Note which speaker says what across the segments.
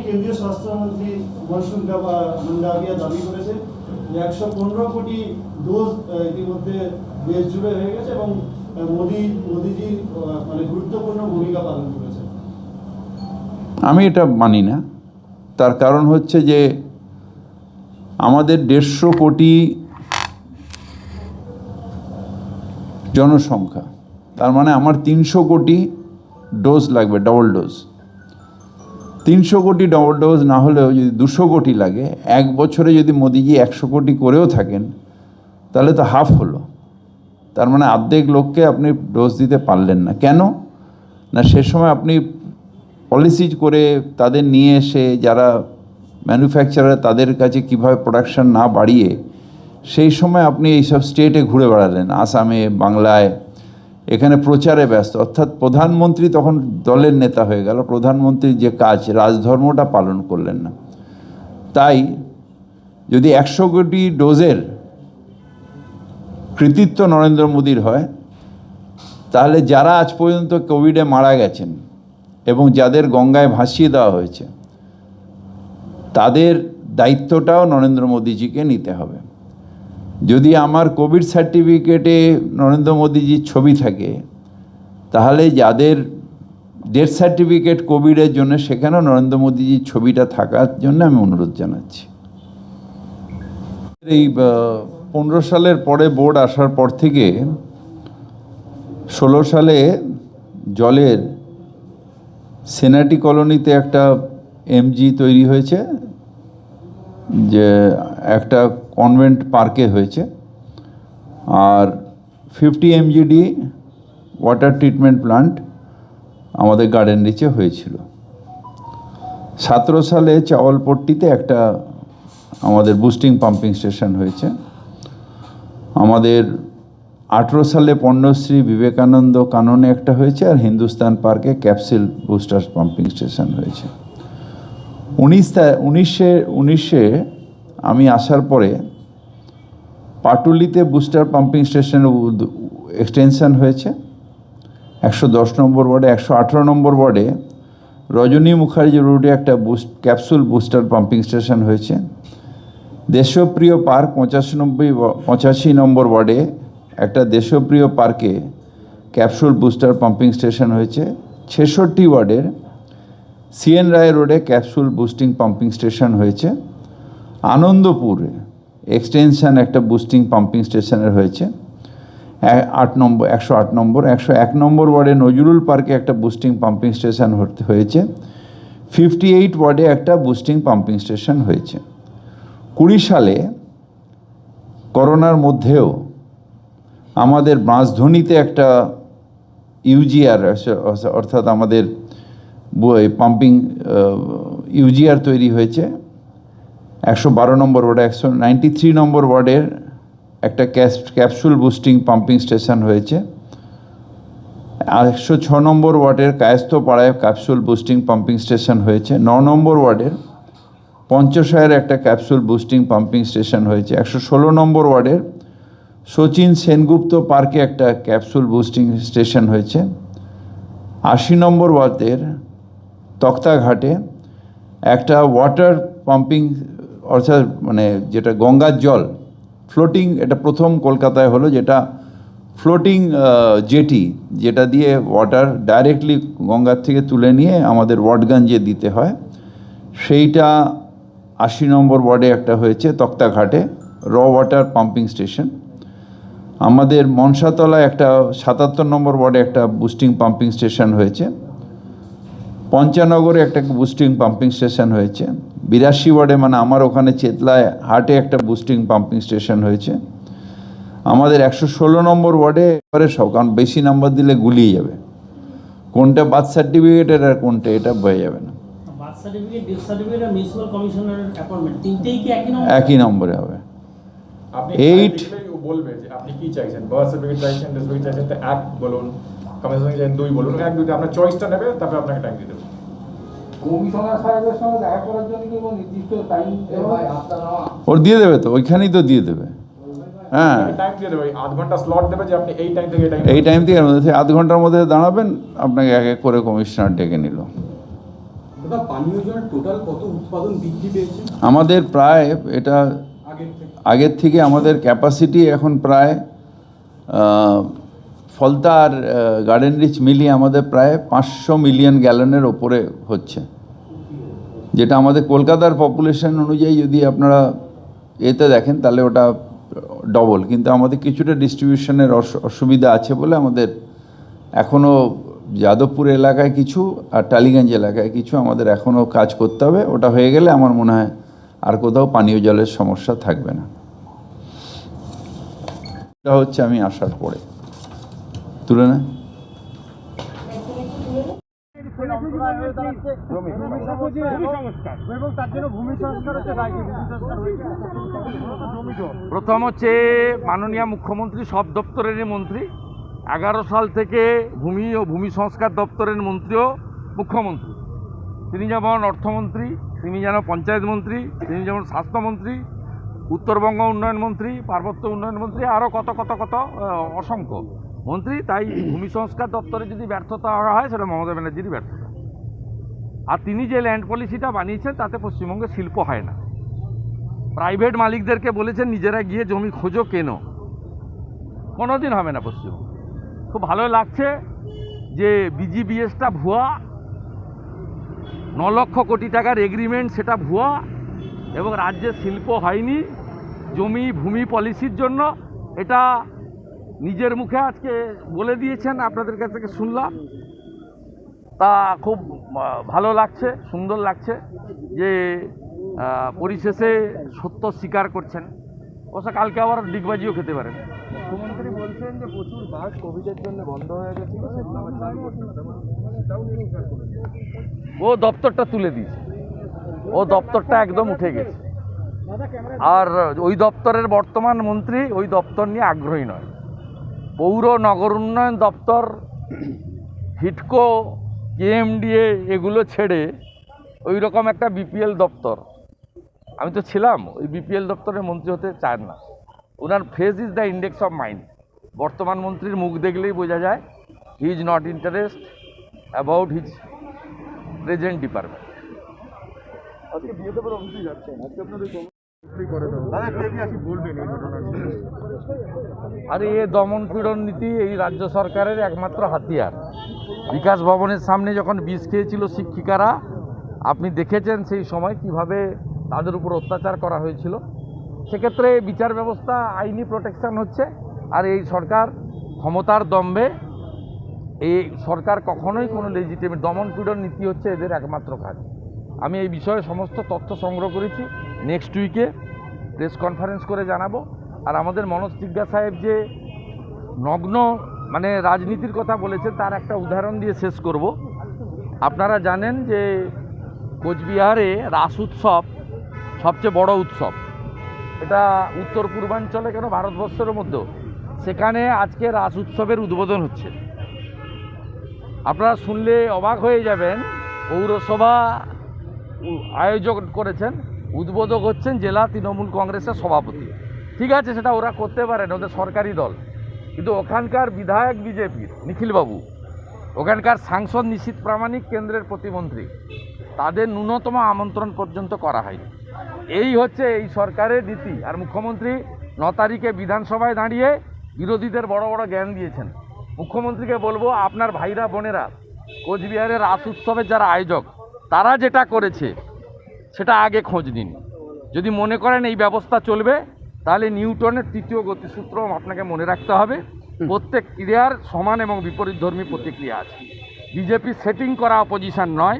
Speaker 1: কেন্দ্রীয় স্বাস্থ্যমন্ত্রী মনসুখ মান্ডাভিয়া দাবি করেছে যে 115 কোটি ডোজ ইতিমধ্যে দেশ জুড়ে হয়ে গেছে এবং মোদিজি মানে গুরুত্বপূর্ণ ভূমিকা পালন করেছে।
Speaker 2: আমি এটা মানি না। তার কারণ হচ্ছে যে আমাদের 150 কোটি জনসংখ্যা, তার মানে আমার 300 কোটি ডোজ লাগবে, ডবল ডোজ। 300 কোটি ডবল ডোজ না হলেও যদি 200 কোটি লাগে, এক বছরে যদি মোদিজি 100 কোটি করেও থাকেন তাহলে তো হাফ হলো। তার মানে অর্ধেক লোককে আপনি ডোজ দিতে পারলেন না। কেন না, সে সময় আপনি পলিসি করে তাদের নিয়ে এসে যারা ম্যানুফ্যাকচারার তাদের কাছে কিভাবে প্রোডাকশন না বাড়িয়ে সেই সময় আপনি এইসব স্টেটে ঘুরে বেড়ালেন, আসামে, বাংলায়, এখানে প্রচারে ব্যস্ত। অর্থাৎ প্রধানমন্ত্রী তখন দলের নেতা হয়ে গেল, প্রধানমন্ত্রীর যে কাজ রাজধর্মটা পালন করলেন না। তাই যদি 100 কোটি ডোজের কৃতিত্ব নরেন্দ্র মোদীর হয়, তাহলে যারা আজ পর্যন্ত কোভিডে মারা গেছেন এবং যাদের গঙ্গায় ভাসিয়ে দেওয়া হয়েছে তাদের দায়িত্বটাও নরেন্দ্র মোদীজিকে নিতে হবে। যদি আমার কোভিড সার্টিফিকেটে নরেন্দ্র মোদীজির ছবি থাকে, তাহলে যাদের ডেথ সার্টিফিকেট কোভিডের জন্য সেখানেও নরেন্দ্র মোদীজির ছবিটা থাকার জন্য আমি অনুরোধ জানাচ্ছি। এই 15 সালের পরে বোর্ড আসার পর থেকে 16 সালে জলের সেনাটি কলোনিতে একটা এমজি তৈরি হয়েছে, যে একটা কনভেন্ট পার্কে হয়েছে, আর 50 MGD ওয়াটার ট্রিটমেন্ট প্লান্ট আমাদের গার্ডেন রিচে হয়েছিল। 17 সালে চাওয়ালপট্টিতে একটা আমাদের বুস্টিং পাম্পিং স্টেশন হয়েছে। আমাদের 18 সালে পণ্যশ্রী বিবেকানন্দ কাননে একটা হয়েছে, আর হিন্দুস্তান পার্কে ক্যাপসুল বুস্টার পাম্পিং স্টেশন হয়েছে। 1919 আমি আসার পরে পাটুলিতে বুস্টার পাম্পিং স্টেশনের এক্সটেনশন হয়েছে 110 নম্বর ওয়ার্ডে। 118 নম্বর ওয়ার্ডে রজনী মুখার্জি রোডে একটা ক্যাপসুল বুস্টার পাম্পিং স্টেশন হয়েছে। দেশপ্রিয় পার্ক 85 নম্বর ওয়ার্ডে একটা দেশপ্রিয় পার্কে ক্যাপসুল বুস্টার পাম্পিং স্টেশন হয়েছে। 66 ওয়ার্ডের CN রায় রোডে ক্যাপসুল বুস্টিং পাম্পিং স্টেশন হয়েছে। আনন্দপুরে এক্সটেনশন একটা বুস্টিং পাম্পিং স্টেশনের হয়েছে 108 নম্বর। 101 নম্বর ওয়ার্ডে নজরুল পার্কে একটা বুস্টিং পাম্পিং স্টেশন হয়েছে। 58 ওয়ার্ডে একটা বুস্টিং পাম্পিং স্টেশন হয়েছে। 20 সালে করোনার মধ্যেও আমাদের বাঁশধনীতে একটা ইউজিআর অর্থাৎ আমাদের পাম্পিং ইউজিআর তৈরি হয়েছে 112 নম্বর ওয়ার্ডে। 193 নম্বর ওয়ার্ডের একটা ক্যাপসুল বুস্টিং পাম্পিং স্টেশন হয়েছে। 106 নম্বর ওয়ার্ডের কায়স্থপাড়ায় ক্যাপসুল বুস্টিং পাম্পিং স্টেশন হয়েছে। 9 নম্বর ওয়ার্ডের পঞ্চশায়ের একটা ক্যাপসুল বুস্টিং পাম্পিং স্টেশন হয়েছে। 116 নম্বর ওয়ার্ডের শচীন সেনগুপ্ত পার্কে একটা ক্যাপসুল বুস্টিং স্টেশন হয়েছে। 80 নম্বর ওয়ার্ডের তক্তাঘাটে একটা ওয়াটার পাম্পিং অর্থাৎ মানে যেটা গঙ্গার জল ফ্লোটিং, এটা প্রথম কলকাতায় হলো, যেটা ফ্লোটিং জেটি, যেটা দিয়ে ওয়াটার ডাইরেক্টলি গঙ্গার থেকে তুলে নিয়ে আমাদের ওয়াটগঞ্জে দিতে হয়, সেইটা 80 নম্বর ওয়ার্ডে একটা হয়েছে তক্তাঘাটে র ওয়াটার পাম্পিং স্টেশন। আমাদের মনসাতলায় একটা 77 নম্বর ওয়ার্ডে একটা বুস্টিং পাম্পিং স্টেশন হয়েছে। পঞ্চানগরে একটা বুস্টিং পাম্পিং স্টেশন হয়েছে। 82 ওয়ার্ডে মানে আমার ওখানে চেতলায় হাটে একটা বুস্টিং পাম্পিং স্টেশন হয়েছে। আমাদের 116 নম্বর ওয়ার্ডে এবারে সব, কারণ বেশি নাম্বার দিলে গুলিয়ে যাবে, কোনটা বার্থ সার্টিফিকেটের আর কোনটা এটা বয়ে যাবে না।
Speaker 3: বার্থ সার্টিফিকেট, ডেথ সার্টিফিকেট আর মিউনিসিপাল কমিশনারের অ্যাপয়েন্টমেন্ট তিনটেই কি
Speaker 2: একই নম্বরে হবে।
Speaker 4: আপনি
Speaker 2: 8
Speaker 4: বলবে যে আপনি কি চাইছেন, বার্থ সার্টিফিকেট চাইছেন, ডেথ সার্টিফিকেট চাইছেন, তো এক বলুন, কমিশনার চাইছেন 2 বলুন, এক দুইটা আপনার চয়েসটা নেবে, তারপর আপনাকে টাইম দিয়ে দেবে।
Speaker 5: কমিশনার সাহেবের সঙ্গে দেখা করার জন্য কি কোনো নির্দিষ্ট টাইম
Speaker 2: ওর দিয়ে দেবে তো, ওইখানেই তো দিয়ে দেবে। হ্যাঁ,
Speaker 4: টাইম দিয়ে দেবে, 8 ঘন্টা স্লট দেবে যে আপনি এই টাইম থেকে
Speaker 2: এই টাইম থেকে 8 ঘন্টার মধ্যে দাঁড়াবেন, আপনাকে এক এক করে কমিশনার ডেকে নিল।
Speaker 6: দাদা পানীয় জলের টোটাল কত উৎপাদন বৃদ্ধি পেয়েছে
Speaker 2: আমাদের প্রায় এটা
Speaker 6: আগের থেকে?
Speaker 2: আগের থেকে আমাদের ক্যাপাসিটি এখন প্রায় ফলতা আর গার্ডেন রিচ মিলিয়ে আমাদের প্রায় 500 মিলিয়ন গ্যালনের ওপরে হচ্ছে, যেটা আমাদের কলকাতার পপুলেশন অনুযায়ী যদি আপনারা এতে দেখেন তাহলে ওটা ডবল, কিন্তু আমাদের কিছুটা ডিস্ট্রিবিউশনের অসুবিধা আছে বলে আমাদের এখনও যাদবপুর এলাকায় কিছু আর টালিগঞ্জ এলাকায় কিছু আমাদের এখনও কাজ করতে হবে। ওটা হয়ে গেলে আমার মনে হয় আর কোথাও পানীয় জলের সমস্যা থাকবে না। এটা হচ্ছে আমি আসার পরে তুলে না
Speaker 7: প্রথম হচ্ছে মাননীয় মুখ্যমন্ত্রী সব দপ্তরেরই মন্ত্রী, 11 সাল থেকে ভূমি ও ভূমি সংস্কার দপ্তরের মন্ত্রীও মুখ্যমন্ত্রী। তিনি যেমন অর্থমন্ত্রী, তিনি যেন পঞ্চায়েত মন্ত্রী, তিনি যেমন স্বাস্থ্যমন্ত্রী, উত্তরবঙ্গ উন্নয়ন মন্ত্রী, পার্বত্য উন্নয়ন মন্ত্রী, আরও কত অসংখ্য মন্ত্রী। তাই ভূমি সংস্কার দপ্তরে যদি ব্যর্থতা হয় সেটা মমতা ব্যানার্জিরই ব্যর্থতা। আর তিনি যে ল্যান্ড পলিসিটা বানিয়েছেন তাতে পশ্চিমবঙ্গে শিল্প হয় না। প্রাইভেট মালিকদেরকে বলেছেন নিজেরা গিয়ে জমি খোঁজো কেন, কোনোদিন হবে না পশ্চিমবঙ্গ। খুব ভালো লাগছে যে বিজিবিএসটা ভুয়া, 9 লক্ষ কোটি টাকার এগ্রিমেন্ট সেটা ভুয়া, এবং রাজ্যে শিল্প হয়নি জমি ভূমি পলিসির জন্য, এটা নিজের মুখে আজকে বলে দিয়েছেন, আপনাদের কাছ থেকে শুনলাম। তা খুব ভালো লাগছে, সুন্দর লাগছে যে পরিশেষে সত্য স্বীকার করছেন। অবশ্য কালকে আবার ডিগবাজিও খেতে পারেন।
Speaker 6: মুখ্যমন্ত্রী বলছেন যে প্রচুর বাস কোভিডের জন্য বন্ধ হয়ে গেছিল,
Speaker 7: ও দপ্তরটা তুলে দিয়েছে, ও দপ্তরটা একদম উঠে গেছে। আর ওই দপ্তরের বর্তমান মন্ত্রী ওই দপ্তর নিয়ে আগ্রহী নয়। পৌর নগর উন্নয়ন দপ্তর, হিটকো, কেএমডিএ এগুলো ছেড়ে ওই রকম একটা বিপিএল দপ্তর, আমি তো ছিলাম, ওই বিপিএল দপ্তরের মন্ত্রী হতে চান না। ওনার face is the index of mind. বর্তমান মন্ত্রীর মুখ দেখলেই বোঝা যায় he is not interest about his present department. আরে এ দমন পীড়ন নীতি এই রাজ্য সরকারের একমাত্র হাতিয়ার। বিকাশ ভবনের সামনে যখন বিষ খেয়েছিল শিক্ষিকারা, আপনি দেখেছেন সেই সময় কিভাবে তাদের উপর অত্যাচার করা হয়েছিল। সেক্ষেত্রে বিচার ব্যবস্থা আইনি প্রোটেকশন হচ্ছে। আর এই সরকার ক্ষমতার দম্ভে, এই সরকার কখনোই কোনো লেজিটিমেট, দমন পীড়ন নীতি হচ্ছে এদের একমাত্র কাজ। আমি এই বিষয়ে সমস্ত তথ্য সংগ্রহ করেছি, নেক্সট উইকে প্রেস কনফারেন্স করে জানাবো। আর আমাদের মনোজ তিগ্গা সাহেব যে নগ্ন মানে রাজনীতির কথা বলেছেন তার একটা উদাহরণ দিয়ে শেষ করব। আপনারা জানেন যে কোচবিহারে রাস উৎসব সবচেয়ে বড় উৎসব, এটা উত্তর পূর্বাঞ্চলে কেন ভারতবর্ষের মধ্যেও, সেখানে আজকে রাস উৎসবের উদ্বোধন হচ্ছে। আপনারা শুনলে অবাক হয়ে যাবেন, পৌরসভা আয়োজক করেছেন, উদ্বোধক হচ্ছেন জেলা তৃণমূল কংগ্রেসের সভাপতি। ঠিক আছে, সেটা ওরা করতে পারেন, ওদের সরকারি দল, কিন্তু ওখানকার বিধায়ক বিজেপির নিখিলবাবু, ওখানকার সাংসদ নিশীথ প্রামাণিক কেন্দ্রের প্রতিমন্ত্রী, তাদের ন্যূনতম আমন্ত্রণ পর্যন্ত করা হয়নি। এই হচ্ছে এই সরকারের নীতি। আর মুখ্যমন্ত্রী 9 তারিখে বিধানসভায় দাঁড়িয়ে বিরোধীদের বড় বড় জ্ঞান দিয়েছেন। মুখ্যমন্ত্রীকে বলবো, আপনার ভাইরা বোনেরা কোচবিহারের রাস উৎসবের যারা আয়োজক তারা যেটা করেছে সেটা আগে খোঁজ নিন। যদি মনে করেন এই ব্যবস্থা চলবে, তাহলে নিউটনের 3য় গতিসূত্র আপনাকে মনে রাখতে হবে, প্রত্যেক ক্রিয়ার সমান এবং বিপরীতধর্মী প্রতিক্রিয়া আছে। বিজেপি সেটিং করা অপোজিশন নয়,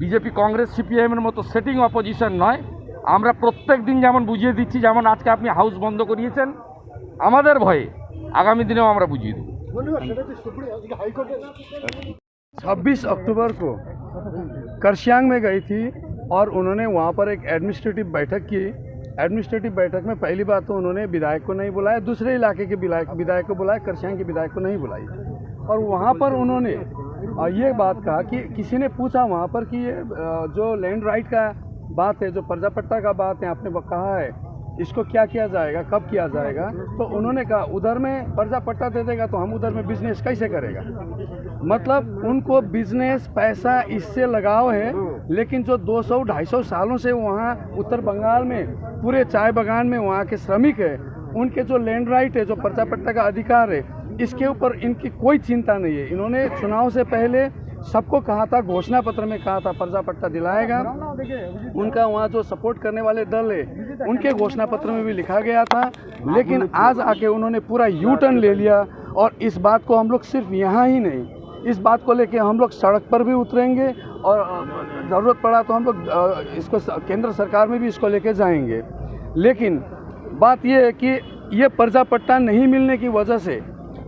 Speaker 7: বিজেপি কংগ্রেস সিপিআইএমের মতো সেটিং অপোজিশন নয়। আমরা প্রত্যেক দিন যেমন বুঝিয়ে দিচ্ছি, যেমন আজকে আপনি হাউস বন্ধ করিয়েছেন আমাদের ভয়ে, আগামী দিনেও আমরা বুঝিয়ে দেব।
Speaker 8: 26 अक्टूबर को करसियांग में गई थी और उन्होंने वहाँ पर एक एडमिनिस्ट्रेटिव बैठक की। एडमिनिस्ट्रेटिव बैठक में पहली बात तो उन्होंने विधायक को नहीं बुलाया, दूसरे इलाके के विधायक को बुलाया, करसियांग के विधायक को नहीं बुलाई। और वहाँ पर उन्होंने ये बात कहा कि किसी ने पूछा वहाँ पर कि ये जो लैंड राइट का बात है, जो प्रजापट्टा का बात है, आपने कहा है इसको क्या किया जाएगा, कब किया जाएगा। तो उन्होंने कहा उधर में पर्चा पट्टा दे देगा तो हम उधर में बिजनेस कैसे करेगा। मतलब उनको बिजनेस पैसा इससे लगाव है, लेकिन जो 200-250 सालों से वहाँ उत्तर बंगाल में पूरे चाय बागान में वहाँ के श्रमिक है, उनके जो लैंड राइट है, जो पर्चा पट्टा का अधिकार है, इसके ऊपर इनकी कोई चिंता नहीं है। इन्होंने चुनाव से पहले सबको कहा था, घोषणा पत्र में कहा था पर्चा पट्टा दिलाएगा। उनका वहाँ जो सपोर्ट करने वाले दल है उनके घोषणा पत्र में भी लिखा गया था, लेकिन आज आके उन्होंने पूरा यू टर्न ले लिया। और इस बात को हम लोग सिर्फ यहाँ ही नहीं, इस बात को लेके हम लोग सड़क पर भी उतरेंगे और ज़रूरत पड़ा तो हम लोग इसको केंद्र सरकार में भी इसको लेके जाएंगे। लेकिन बात ये है कि ये पर्चा पट्टा नहीं मिलने की वजह से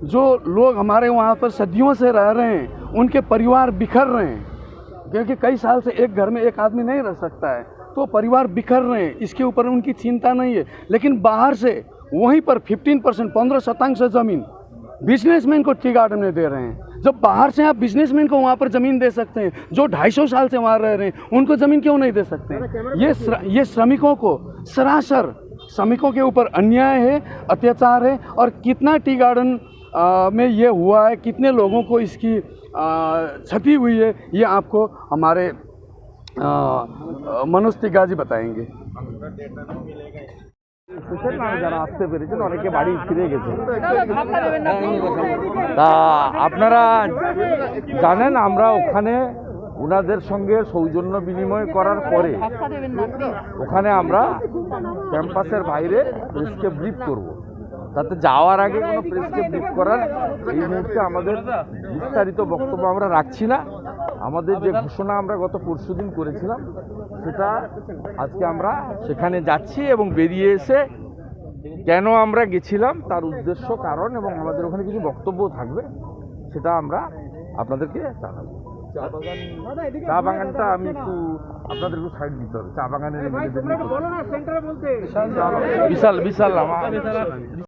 Speaker 8: जो लोग हमारे वहाँ पर सदियों से रह रहे हैं उनके परिवार बिखर रहे हैं, क्योंकि कई साल से एक घर में एक आदमी नहीं रह सकता है, तो परिवार बिखर रहे हैं। इसके ऊपर उनकी चिंता नहीं है। लेकिन बाहर से वहीं पर 15% 15% ज़मीन बिजनेसमैन को टी गार्डन में दे रहे हैं। जब बाहर से आप बिजनेसमैन को वहाँ पर ज़मीन दे सकते हैं, जो 250 साल से वहाँ रह रहे हैं, उनको ज़मीन क्यों नहीं दे सकते हैं। ये श्रमिकों को सरासर श्रमिकों के ऊपर अन्याय है, अत्याचार है। और कितना टी गार्डन में ये हुआ है, कितने लोगों को इसकी क्षति हुई है, ये आपको हमारे मनोज तिगाजी बताएंगे।
Speaker 7: যারা আসতে পেরেছেন অনেকে বাড়ি ফিরে গেছে। তা আপনারা জানেন আমরা ওখানে ওনাদের সঙ্গে সৌজন্য বিনিময় করার পরে ওখানে আমরা ক্যাম্পাসের বাইরে প্রেসকে ব্রিফ করব। তাতে যাওয়ার আগে কোনো প্রেসকে ব্রিফ করার এই মুহূর্তে আমাদের বিস্তারিত বক্তব্য আমরা রাখছি না। আমাদের যে ঘোষণা আমরা গত পরশুদিন করেছিলাম সেটা আজকে আমরা সেখানে যাচ্ছি এবং বেরিয়ে এসে কেন আমরা গেছিলাম তার উদ্দেশ্য, কারণ এবং আমাদের ওখানে কিছু বক্তব্য থাকবে সেটা আমরা আপনাদেরকে জানাবো। চা বাগানটা আমি একটু আপনাদের একটু সাইড দিতে হবে। চা বাগানের বিশাল বিশাল